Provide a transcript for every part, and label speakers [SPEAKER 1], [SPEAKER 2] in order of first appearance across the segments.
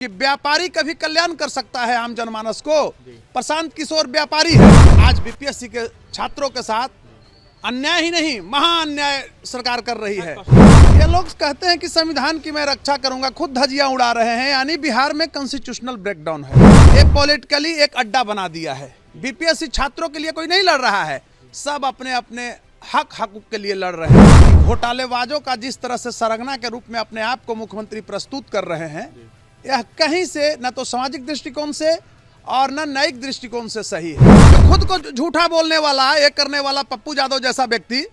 [SPEAKER 1] कि व्यापारी कभी कल्याण कर सकता है आम जनमानस को। प्रशांत किशोर व्यापारी है। आज बीपीएससी के छात्रों के साथ अन्याय ही नहीं महा अन्याय सरकार कर रही है। ये लोग कहते हैं कि संविधान की मैं रक्षा करूंगा, खुद धज्जियां उड़ा रहे हैं। यानी बिहार में कॉन्स्टिट्यूशनल ब्रेकडाउन है। एक पॉलिटिकली एक अड्डा बना दिया है। बीपीएससी छात्रों के लिए कोई नहीं लड़ रहा है, सब अपने अपने हक के लिए लड़ रहे हैं। घोटालेबाजों का जिस तरह से सरगना के रूप में अपने आप को मुख्यमंत्री प्रस्तुत कर रहे हैं, यह कहीं से न तो सामाजिक दृष्टिकोण से और न न्यायिक दृष्टिकोण से सही है। तो खुद को झूठा बोलने वाला, ये करने वाला पप्पू यादव जैसा व्यक्ति,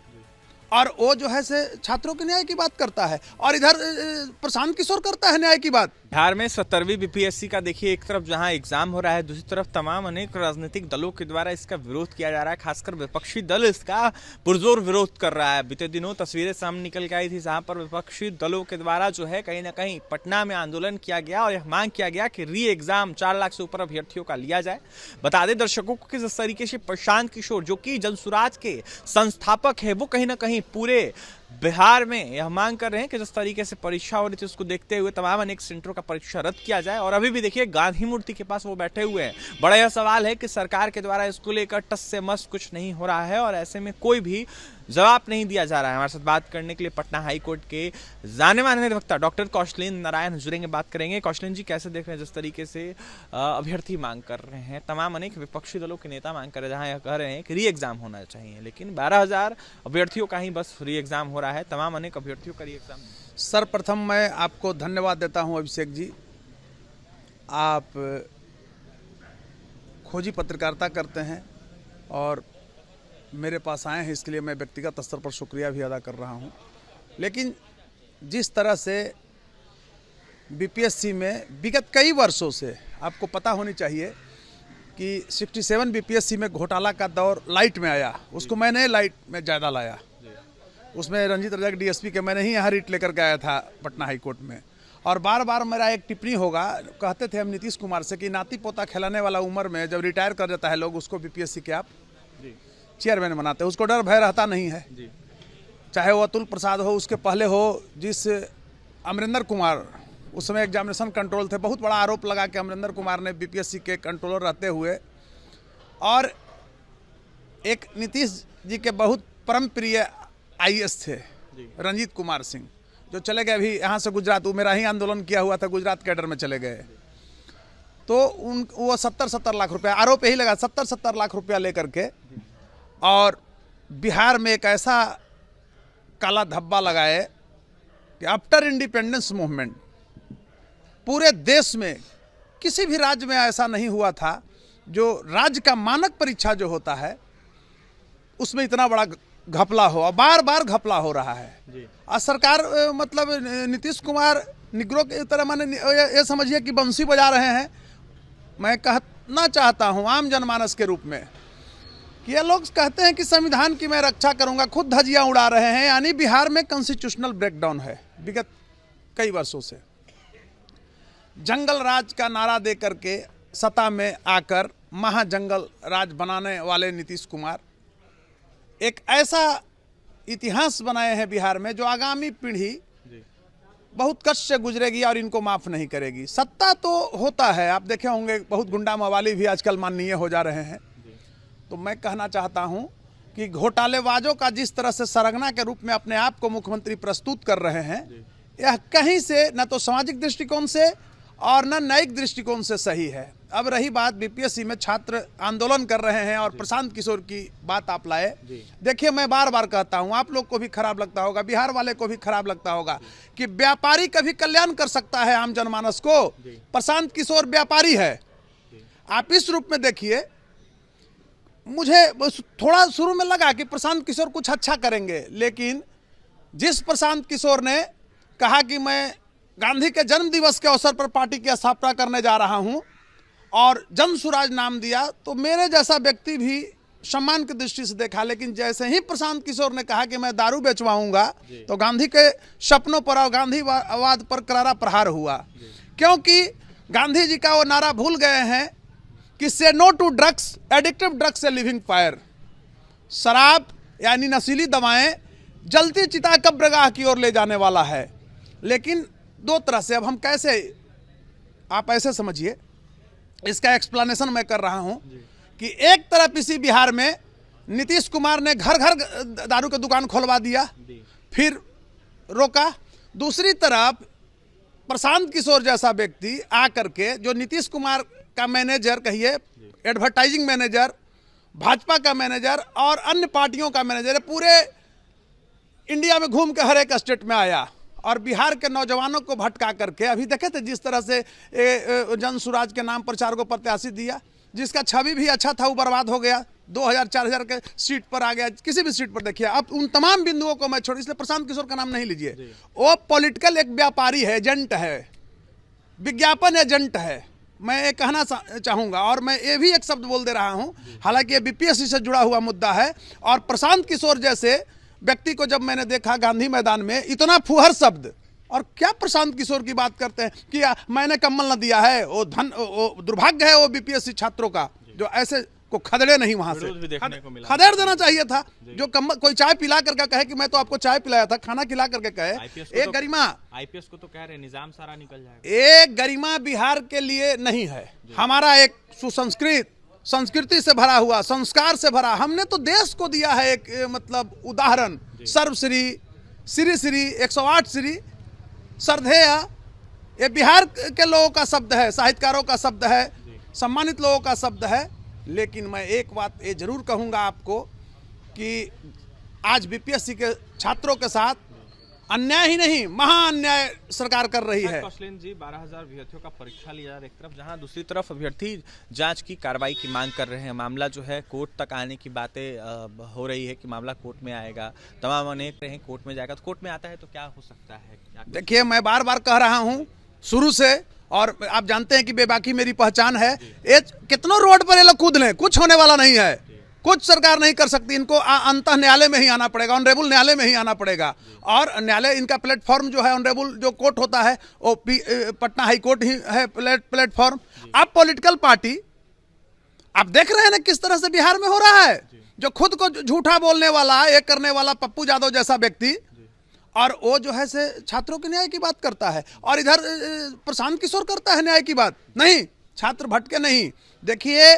[SPEAKER 1] और वो जो है से छात्रों के न्याय की बात करता है, और इधर प्रशांत किशोर करता है न्याय की बात।
[SPEAKER 2] बिहार में 70वीं बीपीएससी का देखिए, एक तरफ जहां एग्जाम हो रहा है, दूसरी तरफ तमाम अनेक राजनीतिक दलों के द्वारा इसका विरोध किया जा रहा है। खासकर विपक्षी दल इसका पुरजोर विरोध कर रहा है। बीते दिनों तस्वीरें सामने निकल के आई थी जहां पर विपक्षी दलों के द्वारा जो है कहीं ना कहीं पटना में आंदोलन किया गया और यह मांग किया गया कि री एग्जाम 4 लाख से ऊपर अभ्यर्थियों का लिया जाए। बता दें दर्शकों को कि जिस तरीके से प्रशांत किशोर, जो कि जनसुराज के संस्थापक है, वो कहीं ना कहीं पूरे बिहार में यह मांग कर रहे हैं कि जिस तरीके से परीक्षा हो रही थी उसको देखते हुए तमाम अनेक सेंटरों का परीक्षा रद्द किया जाए। और अभी भी देखिए गांधी मूर्ति के पास वो बैठे हुए हैं। बड़ा यह सवाल है कि सरकार के द्वारा इसको लेकर टस से मस कुछ नहीं हो रहा है और ऐसे में कोई भी जवाब नहीं दिया जा रहा है। हमारे साथ बात करने के लिए पटना हाईकोर्ट के जाने माने अधिवक्ता डॉक्टर कौशलेन नारायण जुड़ेंगे, बात करेंगे। कौशलेन जी, कैसे देख रहे हैं जिस तरीके से अभ्यर्थी मांग कर रहे हैं, तमाम अनेक विपक्षी दलों के नेता मांग कर रहे हैं, जहां यह कह रहे हैं कि री एग्जाम होना चाहिए, लेकिन 12,000 अभ्यर्थियों का ही बस री एग्जाम हो रहा है, तमाम अनेक अभ्यर्थियों का री एग्जाम।
[SPEAKER 1] सर्वप्रथम मैं आपको धन्यवाद देता हूं अभिषेक जी। आप खोजी पत्रकारिता करते हैं और मेरे पास आए हैं, इसके लिए मैं व्यक्तिगत स्तर पर शुक्रिया भी अदा कर रहा हूं। लेकिन जिस तरह से बीपीएससी में विगत कई वर्षों से आपको पता होनी चाहिए कि 67 बीपीएससी में घोटाला का दौर लाइट में आया, उसको मैंने लाइट में ज़्यादा लाया। उसमें रंजीत रजक डीएसपी के मैंने ही यहाँ रीट लेकर के आया था पटना हाईकोर्ट में। और बार बार मेरा एक टिप्पणी होगा, कहते थे हम नीतीश कुमार से कि नाती पोता खिलाने वाला उम्र में जब रिटायर कर जाता है लोग, उसको बीपीएससी के आप चेयरमैन बनाते हैं, उसको डर भय रहता नहीं है। चाहे वो अतुल प्रसाद हो, उसके पहले हो जिस अमरिंदर कुमार, उस समय एग्जामिनेशन कंट्रोल थे, बहुत बड़ा आरोप लगा कि अमरिंदर कुमार ने बीपीएससी के कंट्रोलर रहते हुए, और एक नीतीश जी के बहुत परम प्रिय आईएएस थे रंजीत कुमार सिंह, जो चले गए अभी यहाँ से गुजरात, वो मेरा ही आंदोलन किया हुआ था, गुजरात कैडर में चले गए। तो वो 70 लाख रुपया आरोप यही लगा, 70 लाख रुपया लेकर के, और बिहार में एक ऐसा काला धब्बा लगाए कि आफ्टर इंडिपेंडेंस मूवमेंट पूरे देश में किसी भी राज्य में ऐसा नहीं हुआ था जो राज्य का मानक परीक्षा जो होता है उसमें इतना बड़ा घपला हो, और बार बार घपला हो रहा है। और सरकार मतलब नीतीश कुमार निग्रो की तरह, माने ये समझिए कि बंसी बजा रहे हैं। मैं कहना चाहता हूं आम जनमानस के रूप में कि ये लोग कहते हैं कि संविधान की मैं रक्षा करूंगा, खुद धज्जियां उड़ा रहे हैं। यानी बिहार में कॉन्स्टिट्यूशनल ब्रेकडाउन है विगत कई वर्षों से। जंगल राज का नारा दे करके सत्ता में आकर महाजंगल राज बनाने वाले नीतीश कुमार एक ऐसा इतिहास बनाए हैं बिहार में जो आगामी पीढ़ी बहुत कष्ट से गुजरेगी और इनको माफ नहीं करेगी। सत्ता तो होता है, आप देखे होंगे बहुत गुंडा मवाली भी आजकल माननीय हो जा रहे हैं। तो मैं कहना चाहता हूं कि घोटालेबाजों का जिस तरह से सरगना के रूप में अपने आप को मुख्यमंत्री प्रस्तुत कर रहे हैं, यह कहीं से न तो सामाजिक दृष्टिकोण से और न न्यायिक दृष्टिकोण से सही है। अब रही बात बीपीएससी में छात्र आंदोलन कर रहे हैं और प्रशांत किशोर की बात आप लाए। देखिए, मैं बार बार कहता हूं, आप लोग को भी खराब लगता होगा, बिहार वाले को भी खराब लगता होगा कि व्यापारी कभी कल्याण कर सकता है आम जनमानस को। प्रशांत किशोर व्यापारी है। आप इस रूप में देखिए, मुझे थोड़ा शुरू में लगा कि प्रशांत किशोर कुछ अच्छा करेंगे, लेकिन जिस प्रशांत किशोर ने कहा कि मैं गांधी के जन्म दिवस के अवसर पर पार्टी की स्थापना करने जा रहा हूं और जनसुराज नाम दिया, तो मेरे जैसा व्यक्ति भी सम्मान की दृष्टि से देखा। लेकिन जैसे ही प्रशांत किशोर ने कहा कि मैं दारू बेचवाऊंगा, तो गांधी के सपनों पर और गांधीवाद पर करारा प्रहार हुआ। क्योंकि गांधी जी का वो नारा भूल गए हैं कि से no to drugs, addictive drugs से लिविंग फायर। शराब यानी नशीली दवाएं जलती चिता कब्रगाह की ओर ले जाने वाला है। लेकिन दो तरह से, अब हम कैसे आप ऐसे समझिए, इसका एक्सप्लेनेशन मैं कर रहा हूं कि एक तरफ इसी बिहार में नीतीश कुमार ने घर घर दारू की दुकान खोलवा दिया, फिर रोका। दूसरी तरफ प्रशांत किशोर जैसा व्यक्ति आकर के, जो नीतीश कुमार का मैनेजर कहिए, एडवर्टाइजिंग मैनेजर, भाजपा का मैनेजर और अन्य पार्टियों का मैनेजर, पूरे इंडिया में घूम के हर एक स्टेट में आया और बिहार के नौजवानों को भटका करके, अभी देखे थे जिस तरह से जन सुराज के नाम पर 4 को प्रत्याशी दिया, जिसका छवि भी अच्छा था वो बर्बाद हो गया, 2000-4000 के सीट पर आ गया, किसी भी सीट पर देखिए। अब उन तमाम बिंदुओं को मैं छोड़, इसलिए प्रशांत किशोर का नाम नहीं लीजिए। वो पॉलिटिकल एक व्यापारी है, एजेंट है, विज्ञापन एजेंट है, मैं ये कहना चाहूँगा। और मैं ये भी एक शब्द बोल दे रहा हूँ, हालांकि ये बीपीएससी से जुड़ा हुआ मुद्दा है। और प्रशांत किशोर जैसे व्यक्ति को जब मैंने देखा गांधी मैदान में, इतना फुहर शब्द, और क्या प्रशांत किशोर की बात करते हैं कि मैंने कम्बल न दिया है, वो दुर्भाग्य है वो बीपीएससी छात्रों का जो ऐसे को खदेड़े नहीं, वहां से खदेड़ देना चाहिए था। जो कोई चाय पिला करके कहे कि मैं तो आपको चाय पिलाया था, खाना खिला करके कहे, एक गरिमा,
[SPEAKER 2] आईपीएस को तो कह रहे निजाम सारा निकल जाएगा।
[SPEAKER 1] एक गरिमा बिहार के लिए नहीं है। हमारा एक सुसंस्कृत, संस्कृति से भरा हुआ, संस्कार से भरा, हमने तो देश को दिया है एक मतलब उदाहरण, सर्वश्री, श्री श्री 108 श्री श्रद्धेय, ये बिहार के लोगों का शब्द है, साहित्यकारों का शब्द है, सम्मानित लोगों का शब्द है। लेकिन मैं एक बात ये जरूर कहूँगा आपको कि आज बीपीएससी के छात्रों के साथ अन्याय ही नहीं, महाअन्याय सरकार कर रही है।
[SPEAKER 2] कौशलेंद्र जी, 12,000 अभ्यर्थियों का परीक्षा लिया एक तरफ, जहां दूसरी तरफ अभ्यर्थी जांच की कार्रवाई की मांग कर रहे हैं। मामला जो है कोर्ट तक आने की बातें हो रही है कि मामला कोर्ट में आएगा, तमाम अनेक रहे कोर्ट में जाएगा। तो कोर्ट में आता है तो क्या हो सकता है?
[SPEAKER 1] देखिए, मैं बार बार कह रहा हूँ शुरू से, और आप जानते हैं कि बेबाकी मेरी पहचान है। ये कितनों रोड पर ये लोग कूद लें, कुछ होने वाला नहीं है, कुछ सरकार नहीं कर सकती। इनको अंतः न्यायालय में ही आना पड़ेगा, ऑनरेबल न्यायालय में ही आना पड़ेगा। और न्यायालय, इनका प्लेटफॉर्म जो है, ऑनरेबल जो कोर्ट होता है वो पटना हाई कोर्ट ही है प्लेटफॉर्म। अब पॉलिटिकल पार्टी, आप देख रहे हैं ना किस तरह से बिहार में हो रहा है। जो खुद को झूठा बोलने वाला, एक करने वाला पप्पू यादव जैसा व्यक्ति, और वो जो है से छात्रों के न्याय की बात करता है, और इधर प्रशांत किशोर करता है न्याय की बात। नहीं, छात्र भटके नहीं। देखिए,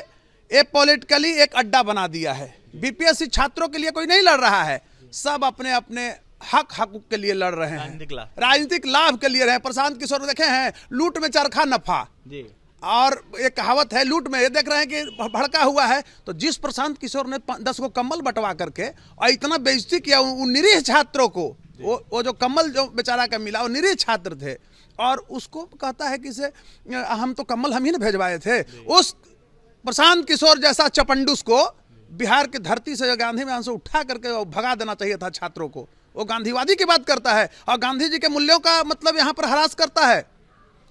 [SPEAKER 1] ये पॉलिटिकली एक अड्डा बना दिया है। बीपीएससी छात्रों के लिए कोई नहीं लड़ रहा है, सब अपने अपने हक के लिए लड़ रहे हैं, राजनीतिक लाभ के लिए रहे हैं। प्रशांत किशोर देखे हैं, लूट में चरखा नफा, और एक कहावत है, लूट में, ये देख रहे हैं कि भड़का हुआ है। तो जिस प्रशांत किशोर ने 10 को कम्बल बंटवा करके और इतना बेइज्जती किया उन निरीह छात्रों को, वो जो कम्बल जो बेचारा का मिला, वो निरीह छात्र थे, और उसको कहता है कि से हम तो कम्बल हम ही ने भेजवाए थे। उस प्रशांत किशोर जैसा चपंडूस को बिहार की धरती से, गांधी मैदान से उठा करके भगा देना चाहिए था छात्रों को। वो गांधीवादी की बात करता है और गांधी जी के मूल्यों का मतलब यहाँ पर हरास करता है।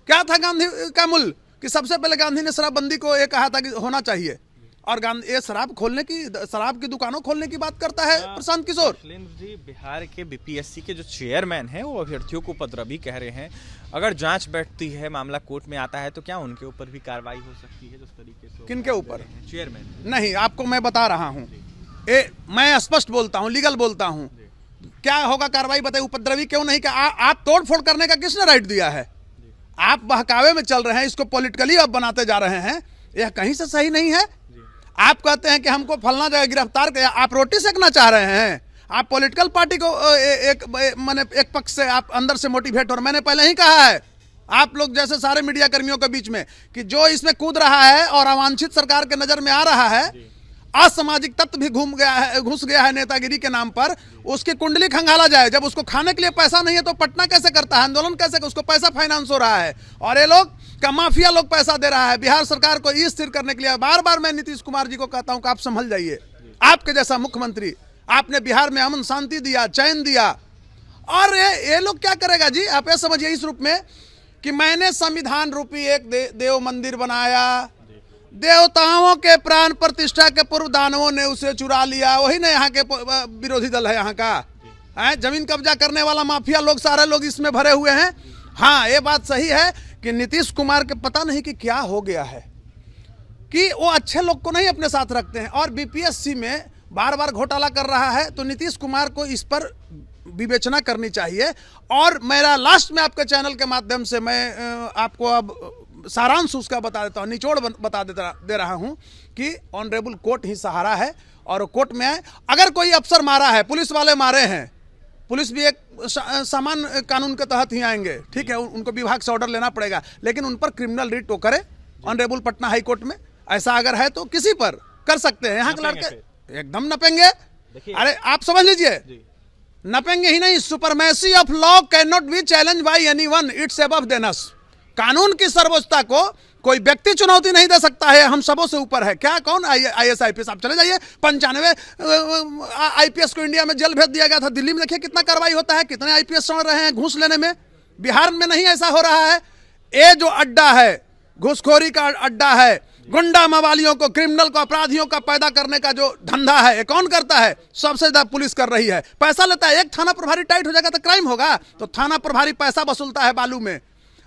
[SPEAKER 1] क्या था गांधी का मूल्य? कि सबसे पहले गांधी ने शराबबंदी को ये कहा था कि होना चाहिए, और ये शराब की दुकानों खोलने की बात करता है प्रशांत किशोर।
[SPEAKER 2] जी, बिहार के बीपीएससी के जो चेयरमैन हैं वो अभ्यर्थियों को उपद्रवी कह रहे हैं। अगर जांच बैठती है, मामला कोर्ट में आता है, तो क्या उनके ऊपर भी कार्रवाई हो सकती है जिस तरीके से?
[SPEAKER 1] किनके ऊपर?
[SPEAKER 2] चेयरमैन।
[SPEAKER 1] नहीं, आपको मैं बता रहा हूँ, मैं स्पष्ट बोलता हूँ, लीगल बोलता हूँ। क्या होगा कार्रवाई बताइए? उपद्रवी क्यों नहीं? क्या आप तोड़ फोड़ करने का किसने राइट दिया है? आप बहकावे में चल रहे हैं, इसको पॉलिटिकली आप बनाते जा रहे हैं, यह कहीं से सही नहीं है। आप कहते हैं कि हमको फलना जगह गिरफ्तार किया, आप रोटी सेकना चाह रहे हैं। आप पॉलिटिकल पार्टी को एक पक्ष से आप अंदर से मोटिवेट, और मैंने पहले ही कहा है आप लोग जैसे सारे मीडिया कर्मियों के बीच में कि जो इसमें कूद रहा है और अवांछित सरकार के नजर में आ रहा है, असामाजिक तत्व भी घुस गया है नेतागिरी के नाम पर, उसकी कुंडली खंगाला जाए। जब उसको खाने के लिए पैसा नहीं है तो पटना कैसे करता है, आंदोलन कैसे? उसको पैसा फाइनेंस हो रहा है, और ये लोग का माफिया लोग पैसा दे रहा है बिहार सरकार को स्थिर करने के लिए। बार बार मैं नीतीश कुमार जी को कहता हूं कि आप संभल जाइए। आपके जैसा मुख्यमंत्री, आपने बिहार में अमन शांति दिया, चैन दिया, और ये लोग क्या करेगा जी? आप ये समझिए इस रूप में कि मैंने संविधान रूपी एक देव मंदिर बनाया, देवताओं के प्राण प्रतिष्ठा के पूर्व दानवों ने उसे चुरा लिया। वही ना यहाँ के विरोधी दल है, यहाँ का जमीन कब्जा करने वाला माफिया लोग, सारे लोग इसमें भरे हुए हैं। हाँ, ये बात सही है कि नीतीश कुमार के पता नहीं कि क्या हो गया है कि वो अच्छे लोग को नहीं अपने साथ रखते हैं, और बीपीएससी में बार बार घोटाला कर रहा है। तो नीतीश कुमार को इस पर विवेचना करनी चाहिए। और मेरा लास्ट में आपके चैनल के माध्यम से मैं आपको अब सारांश उसका बता देता हूँ, निचोड़ बता दे रहा हूँ कि ऑनरेबल कोर्ट ही सहारा है और कोर्ट में आए। अगर कोई अफसर मारा है, पुलिस वाले मारे हैं, पुलिस भी एक समान कानून के तहत ही आएंगे, ठीक है, उनको विभाग से ऑर्डर लेना पड़ेगा, लेकिन उन पर क्रिमिनल रिट वो करे ऑनरेबल पटना हाई कोर्ट में। ऐसा अगर है तो किसी पर कर सकते हैं। यहाँ के लड़के एकदम नपेंगे। अरे आप समझ लीजिए, नपेंगे ही नहीं। Supremacy of law can not be challenge by anyone, it's above than us. कानून की सर्वोच्चता को कोई व्यक्ति चुनौती नहीं दे सकता है, हम सबों से ऊपर है। क्या कौन IAS IPS? आप चले जाइए, 95 IPS को इंडिया में जेल भेज दिया गया था। दिल्ली में देखिए कितना कार्रवाई होता है, कितने IPS सड़ रहे हैं घूस लेने में। बिहार में नहीं ऐसा हो रहा है। ये जो अड्डा है, घूसखोरी का अड्डा है, गुंडा मवालियों को, क्रिमिनल को, अपराधियों का पैदा करने का जो धंधा है, ये कौन करता है? सबसे ज्यादा पुलिस कर रही है। पैसा लेता है। एक थाना प्रभारी टाइट हो जाएगा तो क्राइम होगा, तो थाना प्रभारी पैसा वसूलता है बालू में,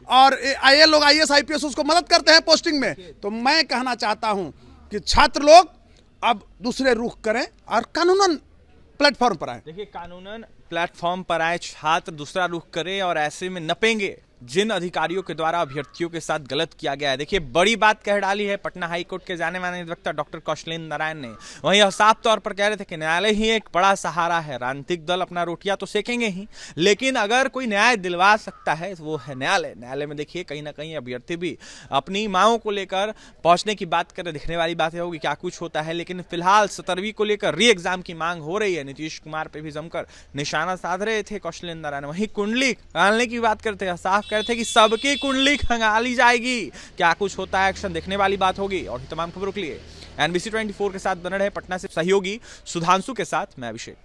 [SPEAKER 1] और ये लोग IAS IPS उसको मदद करते हैं पोस्टिंग में। तो मैं कहना चाहता हूं कि छात्र लोग अब दूसरे रुख करें और कानूनन प्लेटफॉर्म पर आए।
[SPEAKER 2] देखिए, कानूनन प्लेटफॉर्म पर आए छात्र दूसरा रुख करें और ऐसे में नपेंगे जिन अधिकारियों के द्वारा अभ्यर्थियों के साथ गलत किया गया है। देखिए, बड़ी बात कह डाली है पटना हाईकोर्ट के जाने माने अधिवक्ता डॉक्टर कौशलेंद्र नारायण ने। वहीं साफ तौर पर कह रहे थे कि न्यायालय ही एक बड़ा सहारा है। राजनीतिक दल अपना रोटियां तो सेकेंगे ही, लेकिन अगर कोई न्याय दिलवा सकता है तो वो है न्यायालय। न्यायालय में देखिए कहीं ना कहीं अभ्यर्थी भी अपनी मांगों को लेकर पहुंचने की बात करें। दिखने वाली बात होगी क्या कुछ होता है, लेकिन फिलहाल 17वीं को लेकर री एग्जाम की मांग हो रही है। नीतीश कुमार पे भी जमकर निशाना साध रहे थे कौशलेंद्र नारायण। वहीं कुंडली खंगालने की बात करते हैं, साफ कहते हैं कि सबकी कुंडली खंगाली जाएगी। क्या कुछ होता है, एक्शन देखने वाली बात होगी। और तमाम खबरों के लिए NBC 24 के साथ बने रहे पटना से सहयोगी सुधांशु के साथ मैं अभिषेक।